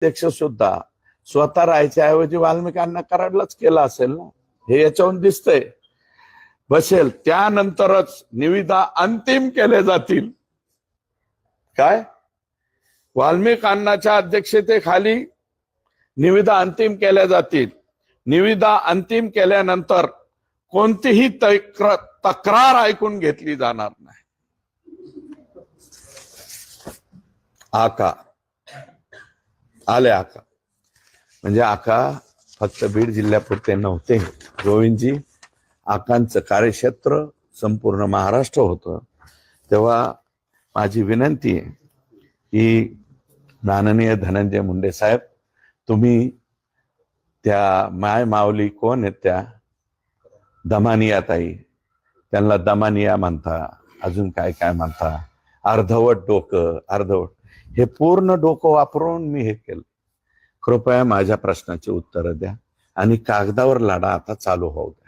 अध्यक्ष सुद्धा स्वतः राहायच्या ऐवजी वाल्मिकांना कराडलाच केलं असेल ना, हे याच्याहून दिसतंय. बसेल त्यानंतरच निविदा अंतिम केले जातील. काय वाल्मिकांनाच्या अध्यक्षतेखाली निविदा अंतिम केल्या जातील. निविदा अंतिम केल्यानंतर कोणतीही तक्रार ऐकून घेतली जाणार नाही. आका आले. आका म्हणजे आका फक्त बीड जिल्ह्यापुरते नव्हते. गोविंदजी आकांचं कार्यक्षेत्र संपूर्ण महाराष्ट्र होतं. तेव्हा माझी विनंती आहे की माननीय धनंजय मुंडे साहेब, तुम्ही त्या माय माऊली कोण आहेत त्या दमानिया ताई, त्यांना दमानिया म्हणता, अजून काय काय म्हणता, अर्धवट डोकं, अर्धवट, हे पूर्ण डोकं वापरून मी हे केलं. कृपया माझ्या प्रश्नाची उत्तरं द्या आणि कागदावर लढा आता चालू होऊ द्या.